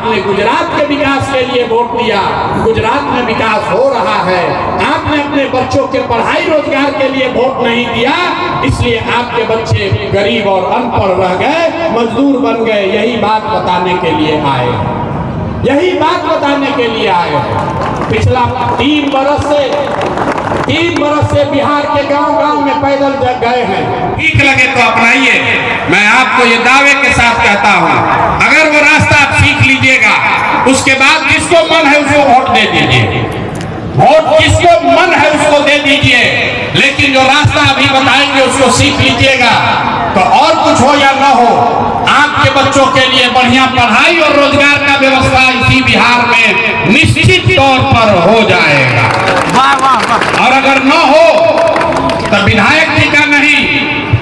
आपने गुजरात के विकास के लिए वोट दिया, गुजरात में विकास हो रहा है। आपने अपने बच्चों के पढ़ाई रोजगार के लिए वोट नहीं दिया, इसलिए आपके बच्चे गरीब और अनपढ़ रह गए, मजदूर बन गए। यही बात बताने के लिए आए, यही बात बताने के लिए आए। पिछला 3 बरस से बिहार के गांव-गांव में पैदल गए हैं। ठीक लगे तो अपनाइए। मैं आपको ये दावे के साथ कहता हूँ, अगर वो रास्ता आप सीख लीजिएगा, उसके बाद जिसको मन है उसको वोट दे दीजिए, वोट जिसको मन है उसको दे दीजिए। लेकिन जो रास्ता अभी बताएंगे उसको सीख लीजिएगा, तो और कुछ हो या न हो, आपके बच्चों के लिए बढ़िया पढ़ाई और रोजगार का व्यवस्था इसी बिहार में निश्चित तौर पर हो जाएगा। और अगर न हो तो विधायक जी का नहीं,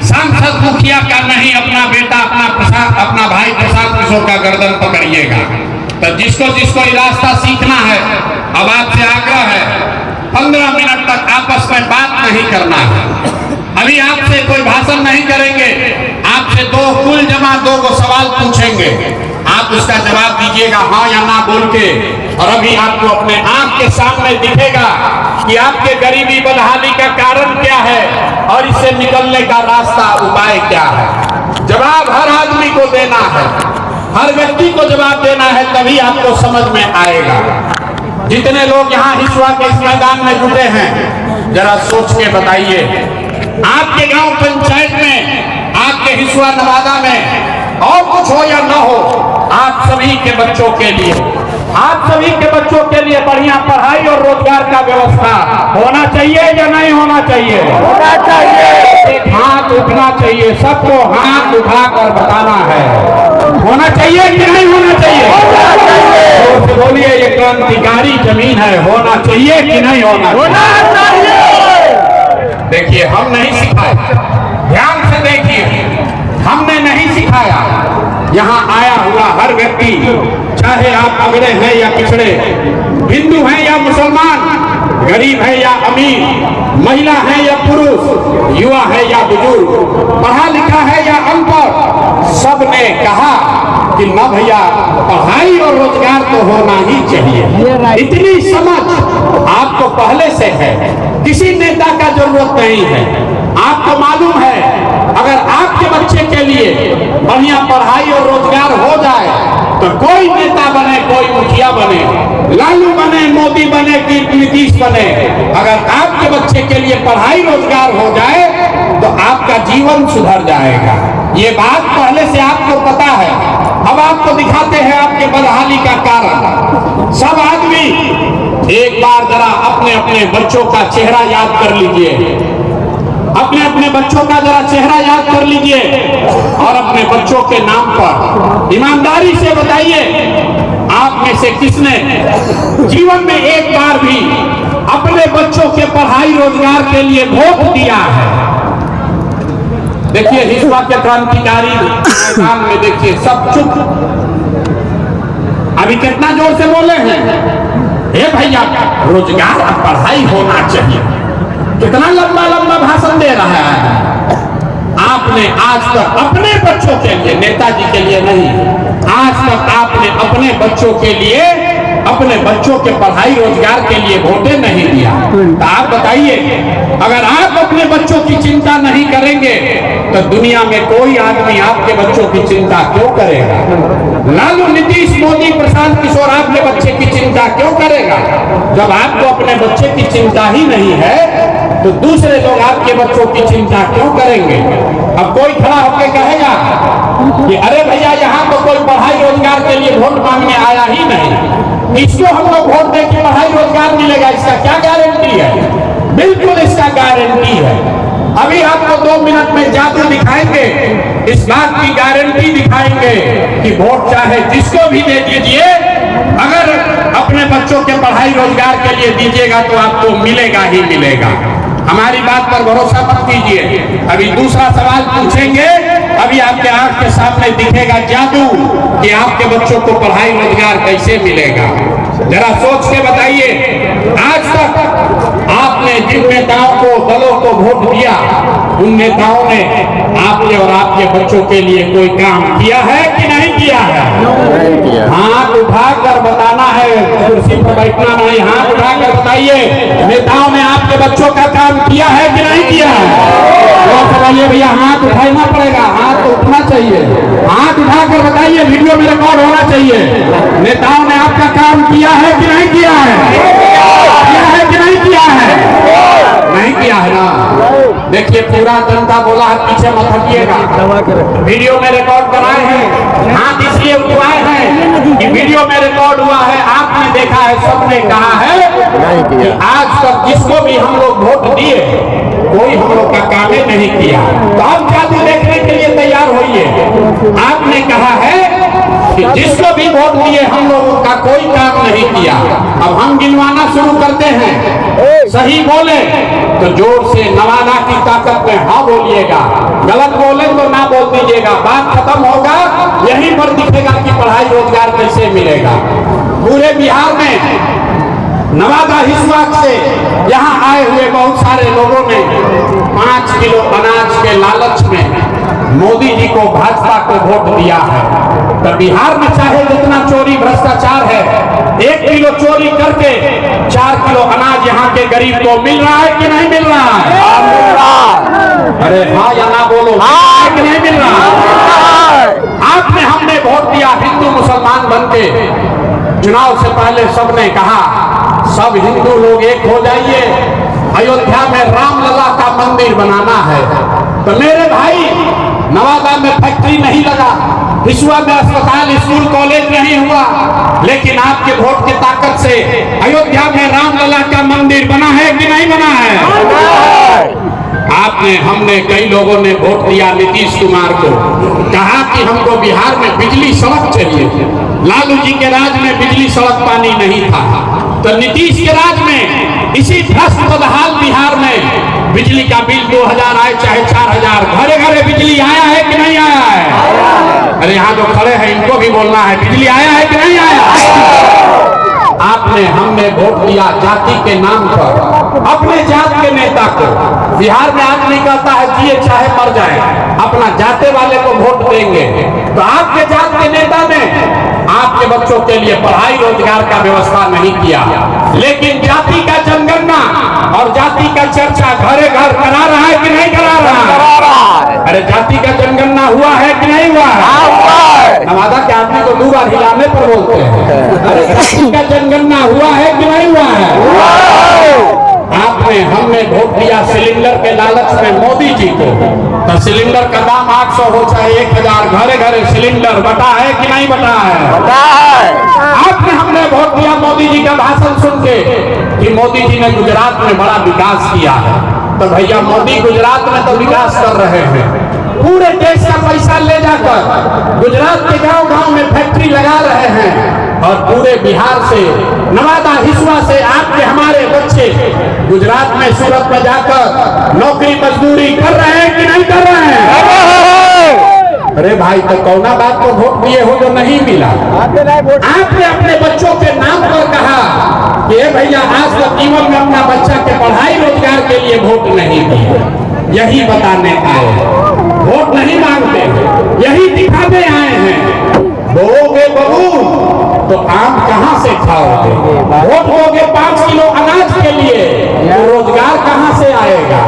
सांसद मुखिया का नहीं, अपना बेटा अपना भाई प्रशांत किशोर का गर्दन पकड़िएगा। तो जिसको जिसको ये रास्ता सीखना है, अब आपसे आग्रह है 15 मिनट तक आपस में बात नहीं करना है। अभी आपसे कोई भाषण नहीं करेंगे, आपसे दो को सवाल पूछेंगे, आप उसका जवाब दीजिएगा हाँ या ना बोल के। और अभी आपको अपने आंख के सामने दिखेगा कि आपके गरीबी बदहाली का कारण क्या है और इससे निकलने का रास्ता उपाय क्या है। जवाब हर आदमी को देना है, हर व्यक्ति को जवाब देना है, तभी आपको समझ में आएगा। जितने लोग यहाँ हिसुआ के इस मैदान में जुटे हैं, जरा सोच के बताइए, आपके गांव पंचायत में, आपके हिसुआ नवादा में और कुछ हो या न हो, आप सभी के बच्चों के लिए, आप सभी के बच्चों के लिए बढ़िया पढ़ाई और रोजगार का व्यवस्था होना चाहिए या नहीं होना चाहिए? होना चाहिए। एक हाथ उठना चाहिए, सबको हाथ उठाकर बताना है, होना चाहिए कि नहीं होना चाहिए? होना चाहिए। तो बोलिए, ये क्रांतिकारी जमीन है, होना चाहिए कि नहीं होना चाहिए? देखिए, हम नहीं सिखाए, ध्यान से देखिए, हमने नहीं सिखाया। यहाँ आया हुआ हर व्यक्ति, चाहे आप अगड़े हैं या पिछड़े, हिंदू हैं या मुसलमान, गरीब है या अमीर, महिला है या पुरुष, युवा है या बुजुर्ग, पढ़ा लिखा है या अनपढ़, सबने कहा कि न भैया, पढ़ाई और रोजगार तो होना ही चाहिए। इतनी समझ आपको पहले से है, किसी नेता का जरूरत नहीं है। आपको मालूम है, अगर आपके बच्चे के लिए बढ़िया पढ़ाई और रोजगार हो जाए तो कोई नेता बने, कोई मुखिया बने, लालू बने, मोदी बने कि नीतीश बने, अगर आपके बच्चे के लिए पढ़ाई रोजगार हो जाए तो आपका जीवन सुधर जाएगा। ये बात पहले से आपको पता है। अब आपको दिखाते हैं आपके बदहाली का कारण। सब आदमी एक बार जरा अपने अपने बच्चों का चेहरा याद कर लीजिए, अपने अपने बच्चों का जरा चेहरा याद कर लीजिए और अपने बच्चों के नाम पर ईमानदारी से बताइए, आप में से किसने जीवन में एक बार भी अपने बच्चों के पढ़ाई रोजगार के लिए वोट दिया है? देखिए, हिसुआ के क्रांतिकारी मैदान में देखिए, सब चुप। अभी कितना जोर से बोले हैं, हे भैया रोजगार और पढ़ाई होना चाहिए, कितना लंबा लंबा भाषण दे रहा है। आपने आज तक अपने बच्चों के लिए, नेताजी के लिए नहीं, आज तक आपने अपने बच्चों के लिए, अपने बच्चों के पढ़ाई रोजगार के लिए वोटे नहीं दिया। तो आप बताइए, अगर आप अपने बच्चों की चिंता नहीं करेंगे तो दुनिया में कोई आदमी आपके बच्चों की चिंता क्यों करेगा? लालू, नीतीश, मोदी, प्रशांत किशोर आपके बच्चे की चिंता क्यों करेगा? जब आपको अपने बच्चे की चिंता ही नहीं है तो दूसरे लोग आपके बच्चों की चिंता क्यों करेंगे? अब कोई खड़ा होकर कहेगा कि अरे भैया, यहाँ तो कोई पढ़ाई रोजगार के लिए वोट मांगने आया ही नहीं, इसको हम लोग वोट दे के पढ़ाई रोजगार मिलेगा, इसका क्या गारंटी है? बिल्कुल इसका गारंटी है। अभी आपको 2 मिनट में जादू दिखाएंगे, इस बात की गारंटी दिखाएंगे कि वोट चाहे जिसको भी दे दीजिए, अगर अपने बच्चों के पढ़ाई रोजगार के लिए दीजिएगा तो आपको मिलेगा ही मिलेगा। हमारी बात पर भरोसा मत कीजिए। अभी दूसरा सवाल पूछेंगे अभी आपके आंख के सामने दिखेगा जादू कि आपके बच्चों को पढ़ाई रोजगार कैसे मिलेगा। जरा सोच के बताइए, आज तक आपने जिन नेताओं को, दलों को वोट दिया, उन नेताओं ने आपके और आपके बच्चों के लिए कोई काम किया है कि नहीं किया है? हाथ उठाकर बताना है, कुर्सी पर बैठना नहीं, हाथ उठाकर बताइए, नेताओं ने आपके बच्चों का काम किया है कि नहीं किया है? बताइए भैया, हाथ उठाना पड़ेगा, हाथ तो उठना चाहिए, हाथ उठाकर बताइए, वीडियो में रिकॉर्ड होना चाहिए। नेताओं ने आपका काम किया है कि नहीं किया है? किया है कि नहीं किया है? नहीं किया है ना। देखिए, पूरा जनता बोला है, पीछे मत हटिएगा, वीडियो में रिकॉर्ड कराए हैं, हाथ इसलिए उठवाए हैं कि वीडियो में रिकॉर्ड हुआ है, आपने देखा है, सबने कहा है कि आज तक जिसको भी हम लोग वोट दिए कोई हम लोग का काम नहीं किया। तो अब जादू देखने के लिए तैयार होइए। आपने कहा है कि जिसको भी वोट दिए हम लोगों का कोई काम नहीं किया। अब हम गिनवाना शुरू करते हैं, सही बोले तो जोर से नवादा की ताकत में हाँ बोलिएगा, गलत बोले तो ना बोल दीजिएगा। बात खत्म होगा, यहीं पर दिखेगा कि पढ़ाई रोजगार कैसे मिलेगा। पूरे बिहार में नवादा हिस्सा से यहाँ आए हुए बहुत सारे लोगों ने 5 किलो अनाज के लालच में मोदी जी को, भाजपा को वोट दिया है। तो बिहार में चाहे जितना चोरी भ्रष्टाचार है, 1 किलो चोरी करके 4 किलो अनाज यहाँ के गरीब को मिल रहा है कि नहीं मिल रहा है? अरे हाँ या ना बोलो, कि नहीं मिल रहा है? आपने, हमने वोट दिया हिंदू मुसलमान बन के। चुनाव से पहले सबने कहा सब हिंदू लोग एक हो जाइए, अयोध्या में रामलला का मंदिर बनाना है। तो मेरे भाई, नवादा में फैक्ट्री नहीं लगा, हिसुआ में अस्पताल, स्कूल, कॉलेज नहीं हुआ, लेकिन आपके वोट की ताकत से अयोध्या में रामलला का मंदिर बना है कि नहीं बना है? आपने, हमने, कई लोगों ने वोट दिया नीतीश कुमार को, कहा कि हमको बिहार में बिजली सड़क चाहिए। लालू जी के राज में बिजली सड़क पानी नहीं था, तो नीतीश के राज में इसी भ्रष्ट बदहाल बिहार में बिजली का बिल 2000 आए चाहे 4000, घरे घरे बिजली आया है कि नहीं आया है? अरे यहाँ जो खड़े हैं इनको भी बोलना है, बिजली आया है कि नहीं आया? आपने, हमने वोट दिया जाति के नाम पर, अपने जात के नेता को। बिहार में आदमी कहता है जिए चाहे मर जाए, अपना जाते वाले को वोट देंगे। तो आपके जात के नेता ने आपके बच्चों के लिए पढ़ाई रोजगार का व्यवस्था नहीं किया, लेकिन जाति का जनगणना और जाति का चर्चा घरे घर करा रहा है कि नहीं करा रहा है? अरे जाति का जनगणना हुआ है कि नहीं हुआ है? नवादा के आदमी को 2 बार हिलाने पर बोलते हैं। अरे जाति का जनगणना हुआ है कि नहीं हुआ है? आपने, हमने वोट दिया सिलेंडर के लालच में मोदी जी को। तो सिलेंडर का दाम 800 हो चाहे 1000, घरे घरे सिलेंडर बटा है कि नहीं बटा है? बटा है। आपने, हमने वोट दिया मोदी जी का भाषण सुन के कि मोदी जी ने गुजरात में बड़ा विकास किया है। तो भैया, मोदी गुजरात में तो विकास कर रहे हैं, पूरे देश का पैसा ले जाकर गुजरात के गांव गांव में फैक्ट्री लगा रहे हैं, और पूरे बिहार से, नवादा हिस्सा से आपके हमारे बच्चे गुजरात में, सूरत में जाकर नौकरी मजदूरी कर रहे हैं कि नहीं कर रहे हैं? अरे भाई, तो कौना बात को वोट दिए हो जो नहीं मिला? आपने अपने बच्चों के नाम पर कहा कि भैया आज तक जीवन में अपना बच्चा के पढ़ाई रोजगार के लिए वोट नहीं दिए। यही बताने आए हैं, वोट नहीं मांगते, यही दिखाने आए हैं। बोओगे बबू तो आम कहाँ से खाओगे? वोट दोगे 5 किलो अनाज के लिए, तो रोजगार कहाँ से आएगा?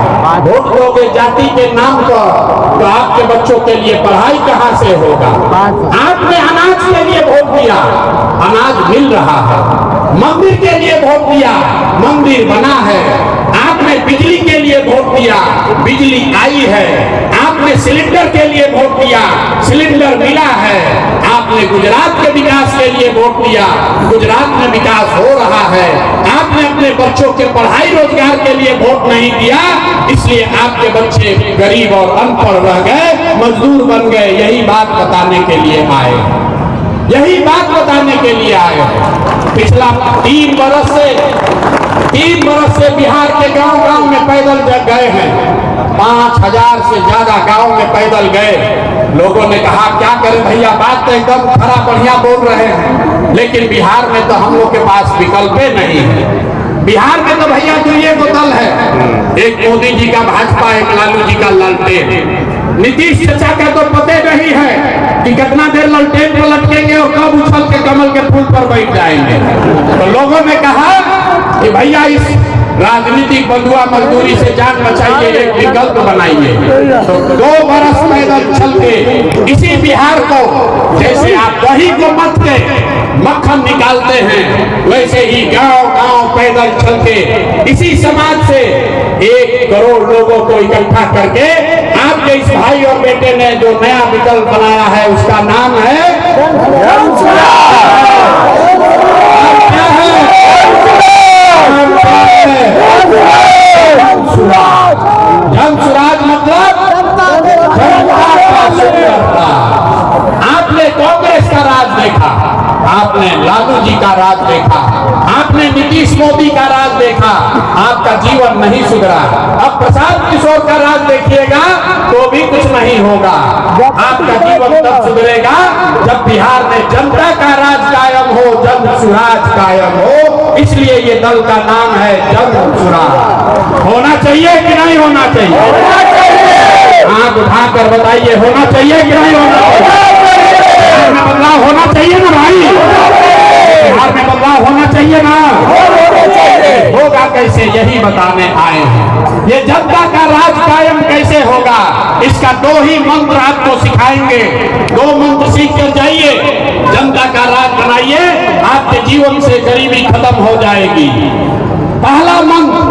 वोट दोगे जाति के नाम पर, तो आपके बच्चों के लिए पढ़ाई कहाँ से होगा? आपने अनाज के लिए वोट दिया, अनाज मिल रहा है। मंदिर के लिए वोट दिया, मंदिर बना है। आपने बिजली के लिए वोट दिया, बिजली आई है। आपने सिलेंडर के लिए वोट दिया, सिलेंडर मिला है। आपने गुजरात के विकास के लिए वोट दिया, गुजरात में विकास हो रहा है। आपने अपने बच्चों के पढ़ाई रोजगार के लिए वोट नहीं दिया, इसलिए आपके बच्चे गरीब और अनपढ़ रह गए, मजदूर बन गए। यही बात बताने के लिए आए, यही बात बताने के लिए आए। पिछला 3 बरस से 3 बरस से बिहार के गांव-गांव में पैदल गए हैं। 5000 से ज्यादा गांव में पैदल गए। लोगों ने कहा क्या करें भैया, बात तो एकदम खरा बढ़िया बोल रहे हैं, लेकिन बिहार में तो हम लोग के पास विकल्प नहीं है। बिहार में तो भैया जो ये दल है, एक मोदी जी का भाजपा, एक लालू जी का लालटेन। नीतीश चाचा का तो पते नहीं है कि कितना देर लालटेन पर लटकेंगे और कब उछल के कमल के फूल पर बैठ जाएंगे। तो लोगों ने कहा कि भैया इस राजनीतिक बंधुआ मजदूरी से जान बचाइए, एक विकल्प बनाइए। तो 2 बरस पैदल चल के इसी बिहार को, जैसे आप दही को मत के मक्खन निकालते हैं, वैसे ही गांव-गांव पैदल चल के इसी समाज से 1 करोड़ लोगों को इकट्ठा करके आपके इस भाई और बेटे ने जो नया विकल्प बनाया है उसका नाम है जन स्वराज, मतलब जनता का स्वतंत्रता। आपने कांग्रेस का राज देखा, आपने लालू जी का राज देखा, आपने नीतीश मोदी का राज देखा, आपका जीवन नहीं सुधरा। अब प्रशांत किशोर का राज देखिएगा तो भी कुछ नहीं होगा। आपका जीवन तब सुधरेगा जब बिहार में जनता का राज कायम हो, जन स्वराज कायम हो। इसलिए ये दल का नाम है जन स्वराज। होना चाहिए कि नहीं होना चाहिए? आंख उठाकर बताइए, होना चाहिए कि नहीं होना चाहिए? बिहार में बदलाव होना चाहिए ना भाई, बिहार में बदलाव होना चाहिए ना। होगा कैसे, यही बताने आए हैं। ये जनता का राज कायम कैसे होगा, इसका 2 ही मंत्र आपको सिखाएंगे। 2 मंत्र सीख कर जाइए, जनता का राज बनाइए, आपके जीवन से गरीबी खत्म हो जाएगी। पहला मंत्र